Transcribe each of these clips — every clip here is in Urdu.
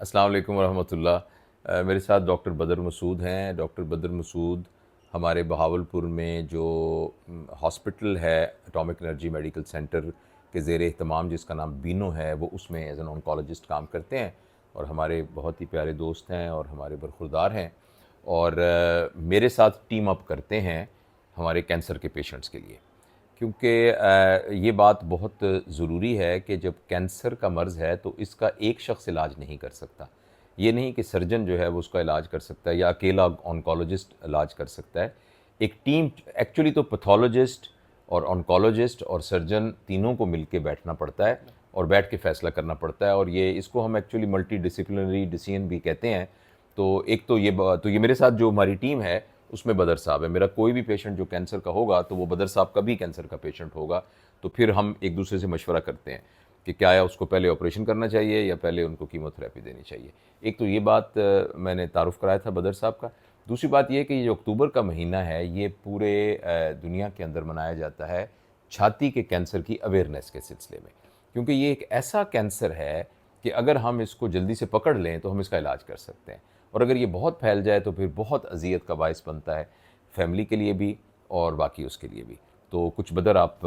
السلام علیکم ورحمۃ اللہ۔ میرے ساتھ ڈاکٹر بدر مسعود ہیں۔ ڈاکٹر بدر مسعود ہمارے بہاولپور میں جو ہاسپٹل ہے اٹامک انرجی میڈیکل سینٹر کے زیر اہتمام جس کا نام بینو ہے، وہ اس میں ایز این آنکالوجسٹ کام کرتے ہیں اور ہمارے بہت ہی پیارے دوست ہیں اور ہمارے برخوردار ہیں، اور میرے ساتھ ٹیم اپ کرتے ہیں ہمارے کینسر کے پیشنٹس کے لیے، کیونکہ یہ بات بہت ضروری ہے کہ جب کینسر کا مرض ہے تو اس کا ایک شخص علاج نہیں کر سکتا۔ یہ نہیں کہ سرجن جو ہے وہ اس کا علاج کر سکتا ہے یا اکیلا آنکالوجسٹ علاج کر سکتا ہے۔ ایک ٹیم، ایکچولی تو پیتھولوجسٹ اور آنکالوجسٹ اور سرجن تینوں کو مل کے بیٹھنا پڑتا ہے اور بیٹھ کے فیصلہ کرنا پڑتا ہے، اور یہ اس کو ہم ایکچولی ملٹی ڈسپلنری ڈیسیژن بھی کہتے ہیں۔ تو ایک تو یہ میرے ساتھ جو ہماری ٹیم ہے اس میں بدر صاحب ہے۔ میرا کوئی بھی پیشنٹ جو کینسر کا ہوگا تو وہ بدر صاحب کا بھی کینسر کا پیشنٹ ہوگا، تو پھر ہم ایک دوسرے سے مشورہ کرتے ہیں کہ کیا اس کو پہلے آپریشن کرنا چاہیے یا پہلے ان کو کیمو تھراپی دینی چاہیے۔ ایک تو یہ بات میں نے تعارف کرایا تھا بدر صاحب کا۔ دوسری بات یہ کہ یہ جو اکتوبر کا مہینہ ہے یہ پورے دنیا کے اندر منایا جاتا ہے چھاتی کے کینسر کی اویئرنیس کے سلسلے میں، کیونکہ یہ ایک ایسا کینسر ہے کہ اگر ہم اس کو جلدی سے پکڑ لیں تو ہم اس کا علاج کر سکتے ہیں، اور اگر یہ بہت پھیل جائے تو پھر بہت اذیت کا باعث بنتا ہے، فیملی کے لیے بھی اور باقی اس کے لیے بھی۔ تو کچھ بدر آپ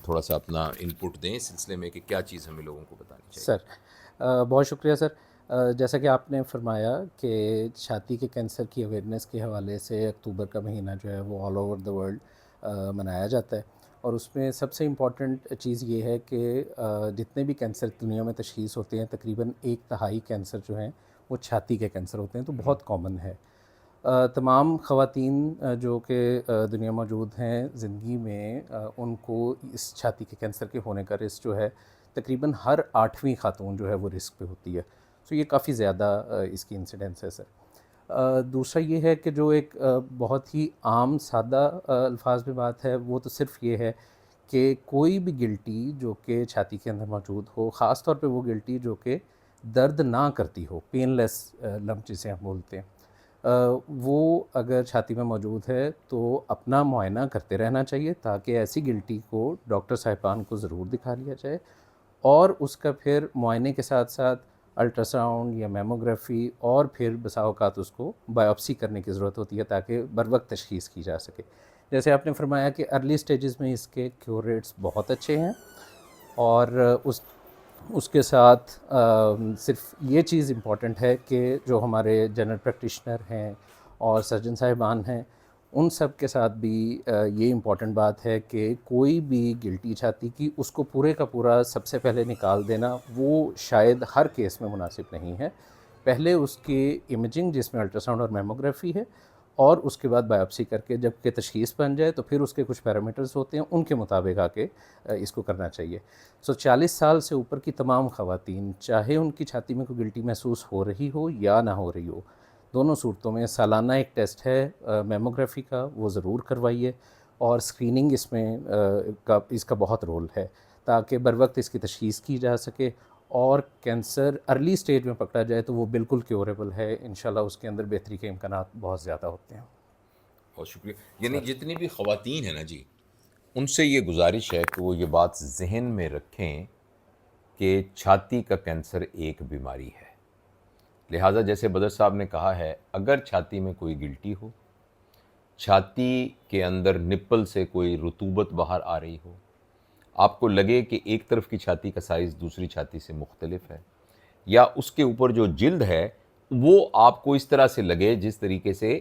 تھوڑا سا اپنا انپٹ دیں اس سلسلے میں کہ کیا چیز ہمیں لوگوں کو بتانی چاہیے۔ سر بہت شکریہ سر۔ جیسا کہ آپ نے فرمایا کہ چھاتی کے کینسر کی اویئرنیس کے حوالے سے اکتوبر کا مہینہ جو ہے وہ آل اوور دا ورلڈ منایا جاتا ہے، اور اس میں سب سے امپورٹنٹ چیز یہ ہے کہ جتنے بھی کینسر دنیا میں تشخیص ہوتے ہیں تقریباً 1/3 کینسر جو ہیں وہ چھاتی کے کینسر ہوتے ہیں، تو بہت کامن ہے۔ تمام خواتین جو کہ دنیا موجود ہیں زندگی میں، ان کو اس چھاتی کے کینسر کے ہونے کا رسک جو ہے تقریباً ہر 8ویں خاتون جو ہے وہ رسک پہ ہوتی ہے، سو یہ کافی زیادہ اس کی انسیڈنس ہے سر۔ دوسرا یہ ہے کہ جو ایک بہت ہی عام سادہ الفاظ میں بات ہے وہ تو صرف یہ ہے کہ کوئی بھی گلٹی جو کہ چھاتی کے اندر موجود ہو، خاص طور پہ وہ گلٹی جو کہ درد نہ کرتی ہو، پین لیس لمپ جسے ہم بولتے ہیں، وہ اگر چھاتی میں موجود ہے تو اپنا معائنہ کرتے رہنا چاہیے تاکہ ایسی گلٹی کو ڈاکٹر صاحبان کو ضرور دکھا لیا جائے، اور اس کا پھر معائنے کے ساتھ ساتھ الٹرا ساؤنڈ یا میموگرافی اور پھر بسا اوقات اس کو بایوپسی کرنے کی ضرورت ہوتی ہے تاکہ بروقت تشخیص کی جا سکے۔ جیسے آپ نے فرمایا کہ ارلی سٹیجز میں اس کے کیور ریٹس بہت اچھے ہیں، اور اس کے ساتھ صرف یہ چیز امپورٹنٹ ہے کہ جو ہمارے جنرل پریکٹیشنر ہیں اور سرجن صاحبان ہیں ان سب کے ساتھ بھی یہ امپورٹنٹ بات ہے کہ کوئی بھی گلٹی چھاتی کی اس کو پورے کا پورا سب سے پہلے نکال دینا وہ شاید ہر کیس میں مناسب نہیں ہے۔ پہلے اس کی امیجنگ جس میں الٹرا ساؤنڈ اور میموگرافی ہے، اور اس کے بعد بایوپسی کر کے جب کہ تشخیص بن جائے تو پھر اس کے کچھ پیرامیٹرز ہوتے ہیں، ان کے مطابق آ کے اس کو کرنا چاہیے۔ 40 سال سے اوپر کی تمام خواتین، چاہے ان کی چھاتی میں کوئی گلٹی محسوس ہو رہی ہو یا نہ ہو رہی ہو، دونوں صورتوں میں سالانہ ایک ٹیسٹ ہے میموگرافی کا، وہ ضرور کروائیے، اور اسکریننگ اس کا بہت رول ہے تاکہ بروقت اس کی تشخیص کی جا سکے، اور کینسر ارلی سٹیج میں پکڑا جائے تو وہ بالکل کیوریبل ہے، انشاءاللہ اس کے اندر بہتری کے امکانات بہت زیادہ ہوتے ہیں۔ بہت شکریہ۔ یعنی جتنی بھی خواتین ہیں نا جی، ان سے یہ گزارش ہے کہ وہ یہ بات ذہن میں رکھیں کہ چھاتی کا کینسر ایک بیماری ہے، لہٰذا جیسے بدر صاحب نے کہا ہے، اگر چھاتی میں کوئی گلٹی ہو، چھاتی کے اندر نپل سے کوئی رطوبت باہر آ رہی ہو، آپ کو لگے کہ ایک طرف کی چھاتی کا سائز دوسری چھاتی سے مختلف ہے، یا اس کے اوپر جو جلد ہے وہ آپ کو اس طرح سے لگے جس طریقے سے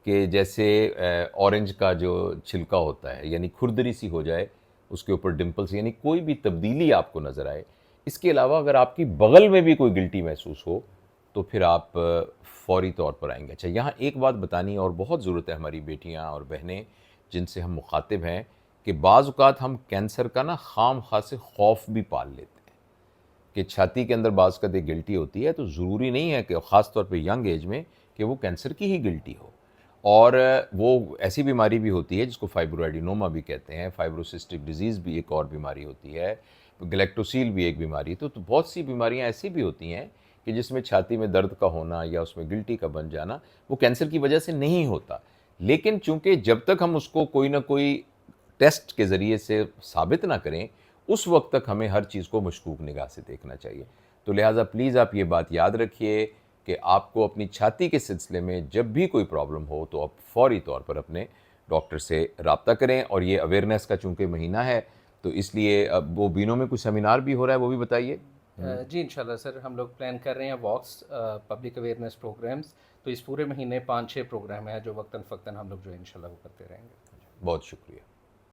کہ جیسے اورنج کا جو چھلکا ہوتا ہے، یعنی کھردری سی ہو جائے اس کے اوپر ڈمپلس، یعنی کوئی بھی تبدیلی آپ کو نظر آئے۔ اس کے علاوہ اگر آپ کی بغل میں بھی کوئی گلٹی محسوس ہو تو پھر آپ فوری طور پر آئیں گے۔ اچھا، یہاں ایک بات بتانی اور بہت ضرورت ہے ہماری بیٹیاں اور بہنیں جن سے ہم مخاطب ہیں، کہ بعض اوقات ہم کینسر کا نا خام خاص خوف بھی پال لیتے ہیں کہ چھاتی کے اندر بعض کا ایک گلٹی ہوتی ہے تو ضروری نہیں ہے کہ خاص طور پہ ینگ ایج میں کہ وہ کینسر کی ہی گلٹی ہو، اور وہ ایسی بیماری بھی ہوتی ہے جس کو فائبروایڈینوما بھی کہتے ہیں، فائبروسسٹک ڈیزیز بھی ایک اور بیماری ہوتی ہے، گلیکٹوسیل بھی ایک بیماری ہے۔ تو بہت سی بیماریاں ایسی بھی ہوتی ہیں کہ جس میں چھاتی میں درد کا ہونا یا اس میں گلٹی کا بن جانا وہ کینسر کی وجہ سے نہیں ہوتا، لیکن چونکہ جب تک ہم اس کو کوئی نہ کوئی ٹیسٹ کے ذریعے سے ثابت نہ کریں اس وقت تک ہمیں ہر چیز کو مشکوک نگاہ سے دیکھنا چاہیے۔ تو لہٰذا پلیز آپ یہ بات یاد رکھیے کہ آپ کو اپنی چھاتی کے سلسلے میں جب بھی کوئی پرابلم ہو تو آپ فوری طور پر اپنے ڈاکٹر سے رابطہ کریں. اور یہ اویئرنیس کا چونکہ مہینہ ہے تو اس لیے اب وہ بینوں میں کچھ سیمینار بھی ہو رہا ہے، وہ بھی بتائیے. جی انشاءاللہ سر، ہم لوگ پلان کر رہے ہیں واکس، پبلک اویئرنیس پروگرامز. تو اس پورے مہینے 5-6 پروگرام ہیں جو وقتاً فوقتاً ہم لوگ جو ہے انشاءاللہ وہ کرتے رہیں گے. بہت شکریہ.